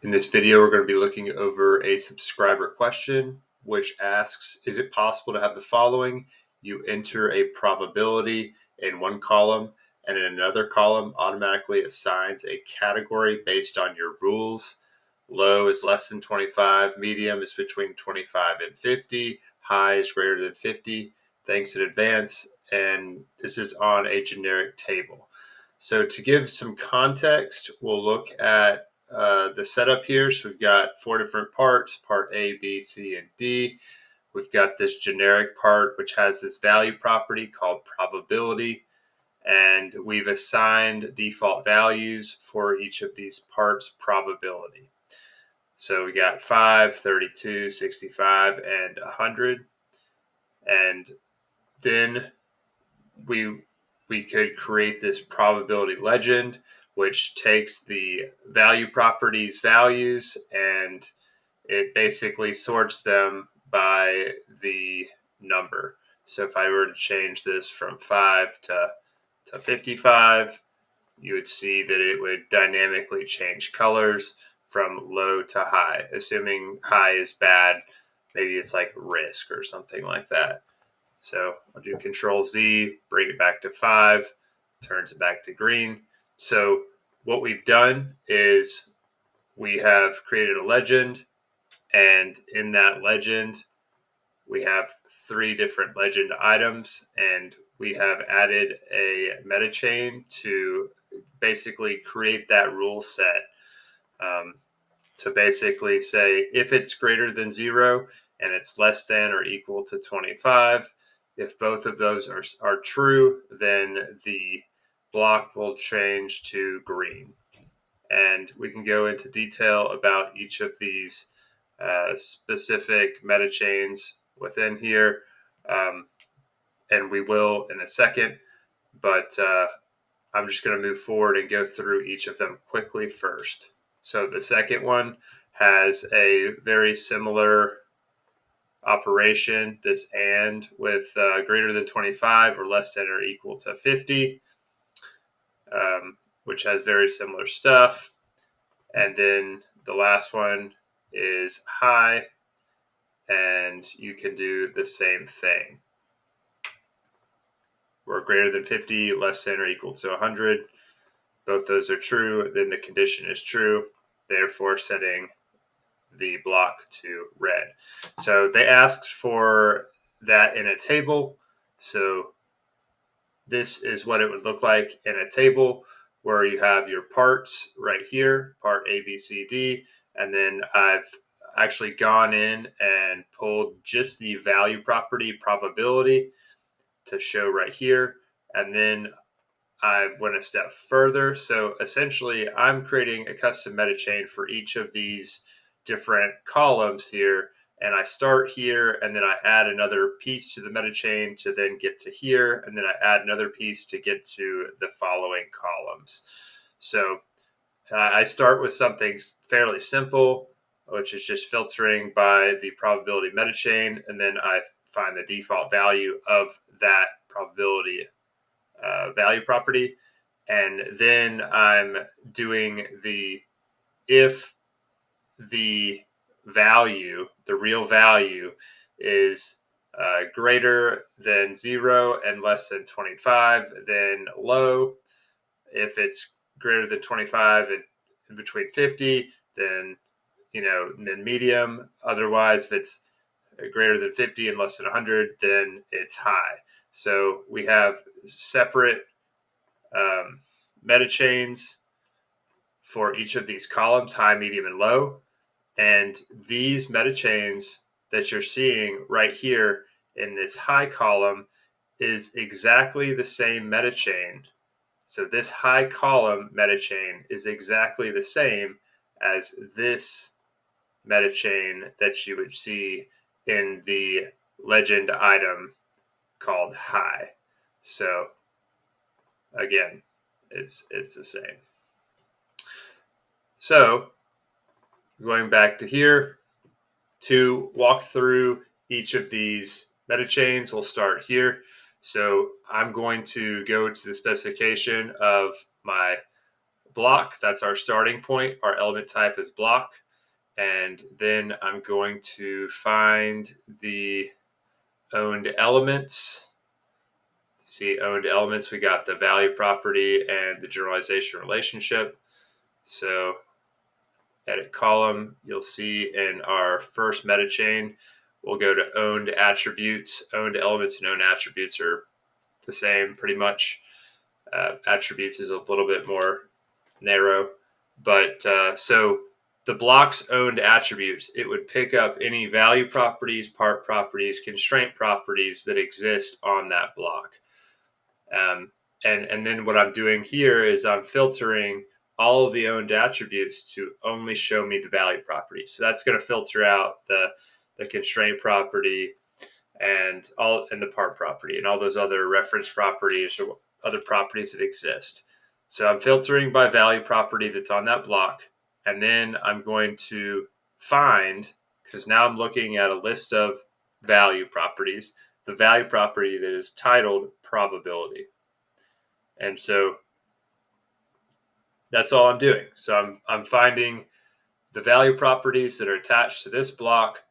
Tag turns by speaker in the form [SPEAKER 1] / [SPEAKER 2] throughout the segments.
[SPEAKER 1] In this video, we're going to be looking over a subscriber question, which asks, is it possible to have the following? You enter a probability in one column, and in another column automatically assigns a category based on your rules. Low is less than 25, medium is between 25 and 50, high is greater than 50. Thanks in advance. And this is on a generic table. So to give some context, we'll look at the setup here. So we've got four different parts, part A, B, C, and D. We've got this generic part, which has this value property called probability. And we've assigned default values for each of these parts probability. So we got 5, 32, 65, and 100. And then we could create this probability legend, which takes the value properties values and it basically sorts them by the number. So if I were to change this from 5 to 55, you would see that it would dynamically change colors from low to high. Assuming high is bad, maybe it's like risk or something like that. So I'll do Control Z, bring it back to 5, turns it back to green. So what we've done is we have created a legend, and in that legend, we have 3 different legend items, and we have added a MetaChain to basically create that rule set. To basically say if it's greater than 0 and it's less than or equal to 25, if both of those are true, then the block will change to green. And we can go into detail about each of these specific MetaChains within here. And we will in a second, but I'm just going to move forward and go through each of them quickly first. So the second one has a very similar operation, this and with greater than 25 or less than or equal to 50, which has very similar stuff. And then the last one is high, and you can do the same thing. We're greater than 50, less than or equal to 100. Both those are true, then the condition is true, therefore setting the block to red. So they asked for that in a table. So this is what it would look like in a table where you have your parts right here, part A, B, C, D, and then I've actually gone in and pulled just the value property probability to show right here. And then I went a step further. So essentially, I'm creating a custom MetaChain for each of these different columns here. And I start here, and then I add another piece to the MetaChain to then get to here. And then I add another piece to get to the following columns. So I start with something fairly simple, which is just filtering by the probability MetaChain. And then I find the default value of that probability value property, and then I'm doing the if the value, the real value, is greater than 0 and less than 25, then low. If it's greater than 25 and in between 50, then then medium. Otherwise, if it's greater than 50 and less than 100, then it's high. So we have separate MetaChains for each of these columns, high, medium, and low. And these MetaChains that you're seeing right here in this high column is exactly the same MetaChain. So this high column MetaChain is exactly the same as this MetaChain that you would see in the legend item called high. So again, it's the same. So going back to here to walk through each of these MetaChains, we'll start here. So I'm going to go to the specification of my block. That's our starting point. Our element type is block. And then I'm going to find the owned elements. See, owned elements, we got the value property and the generalization relationship. So edit column, you'll see in our first MetaChain, we'll go to owned attributes. Owned elements and owned attributes are the same pretty much. Attributes is a little bit more narrow. But so the block's owned attributes, it would pick up any value properties, part properties, constraint properties that exist on that block. And then what I'm doing here is I'm filtering all of the owned attributes to only show me the value properties. So that's going to filter out the constraint property and the part property and all those other reference properties or other properties that exist. So I'm filtering by value property that's on that block. And then I'm going to find, because now I'm looking at a list of value properties, the value property that is titled probability. And so that's all I'm doing. So I'm finding the value properties that are attached to this block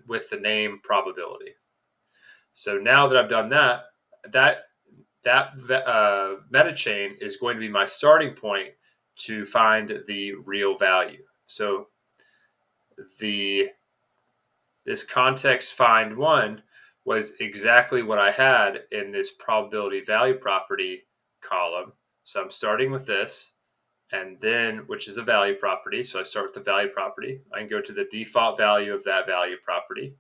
[SPEAKER 1] with the name probability. So now that I've done that MetaChain is going to be my starting point to find the real value. So this context find one was exactly what I had in this probability value property column. So I'm starting with this, and then, which is a value property. So I start with the value property. I can go to the default value of that value property.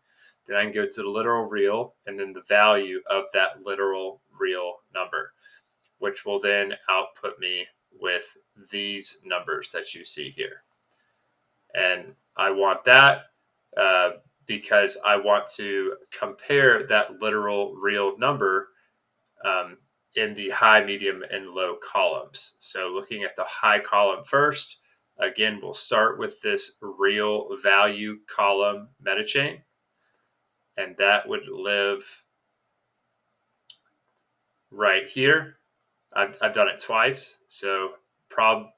[SPEAKER 1] Then I can go to the literal real, and then the value of that literal real number, which will then output me with these numbers that you see here. And I want that because I want to compare that literal real number in the high, medium, and low columns. So looking at the high column first, again, we'll start with this real value column MetaChain, and that would live right here. I've done it twice. So prob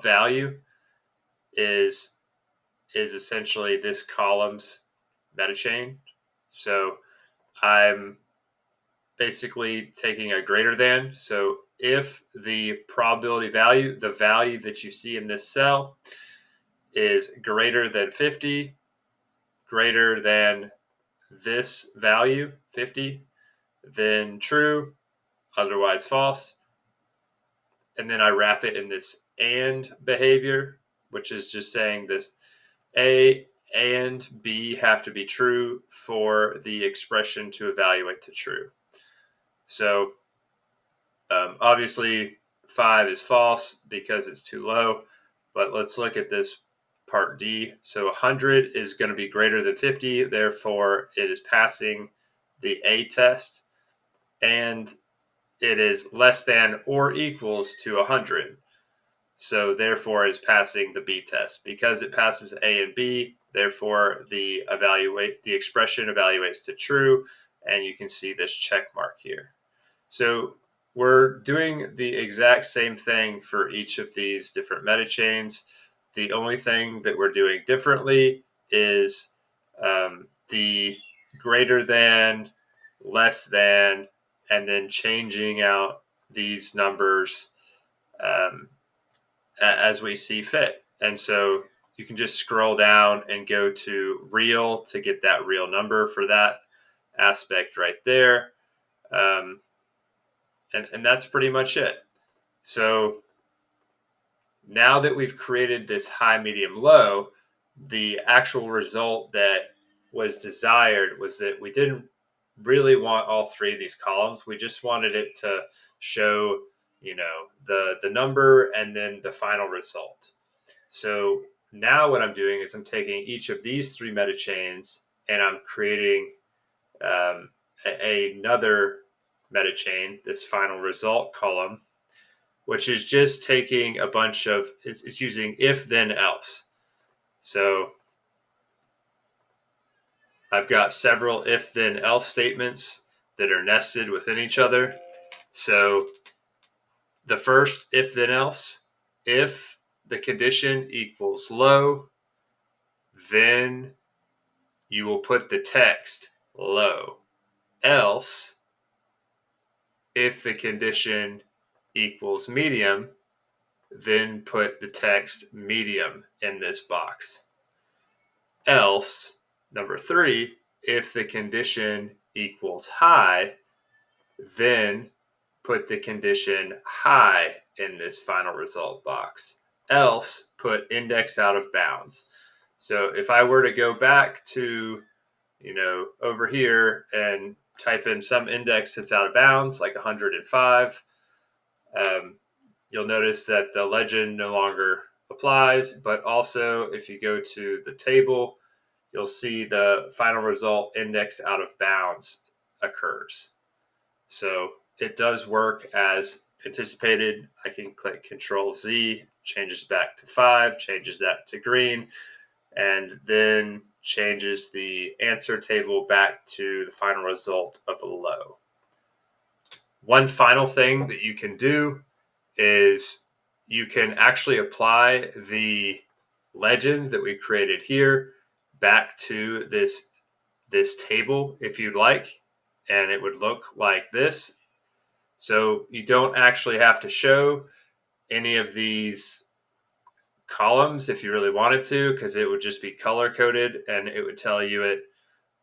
[SPEAKER 1] value is essentially this column's MetaChain. So I'm basically taking a greater than. So if the probability value, the value that you see in this cell, is greater than 50, greater than this value, 50, then true, otherwise false. And then I wrap it in this and behavior, which is just saying this A and B have to be true for the expression to evaluate to true. So obviously 5 is false because it's too low, but let's look at this part D. So 100 is going to be greater than 50, therefore it is passing the A test, and it is less than or equals to 100. So therefore it's passing the B test. Because it passes A and B, therefore the expression evaluates to true, and you can see this check mark here. So we're doing the exact same thing for each of these different MetaChains. The only thing that we're doing differently is the greater than, less than, and then changing out these numbers as we see fit. And so you can just scroll down and go to real to get that real number for that aspect right there. And that's pretty much it. So now that we've created this high, medium, low, the actual result that was desired was that we didn't really want all three of these columns. We just wanted it to show, the number and then the final result. So now what I'm doing is I'm taking each of these three MetaChains and I'm creating another MetaChain, this final result column, which is just taking a bunch of, it's using if, then, else. So I've got several if, then, else statements that are nested within each other. So the first if, then, else if the condition equals low, then you will put the text low. Else, if the condition equals medium, then put the text medium in this box. Else, number 3, if the condition equals high, then put the condition high in this final result box. Else, put index out of bounds. So if I were to go back to, over here and type in some index that's out of bounds, like 105, you'll notice that the legend no longer applies. But also, if you go to the table, you'll see the final result index out of bounds occurs. So it does work as anticipated. I can click Control Z, changes back to 5, changes that to green, and then changes the answer table back to the final result of low. One final thing that you can do is you can actually apply the legend that we created here back to this table if you'd like, and it would look like this. So you don't actually have to show any of these columns if you really wanted to, because it would just be color coded and it would tell you it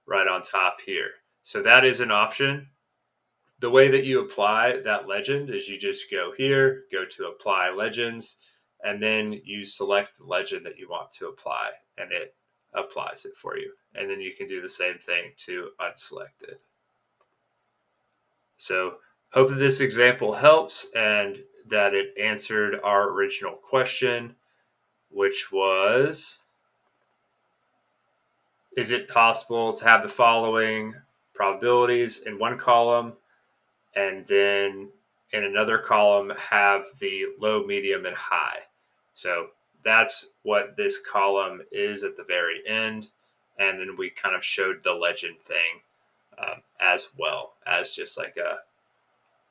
[SPEAKER 1] right on top here. So that is an option. The way that you apply that legend is you just go here, go to apply legends, and then you select the legend that you want to apply, and it applies it for you. And then you can do the same thing to unselect it. So hope that this example helps and that it answered our original question, which was, is it possible to have the following probabilities in one column and then in another column have the low, medium, and high? So that's what this column is at the very end. And then we kind of showed the legend thing as well as just like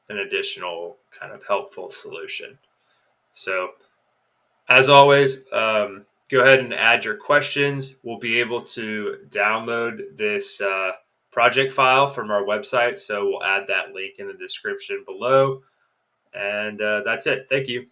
[SPEAKER 1] an additional kind of helpful solution. So as always, go ahead and add your questions. We'll be able to download this project file from our website. So we'll add that link in the description below. And that's it. Thank you.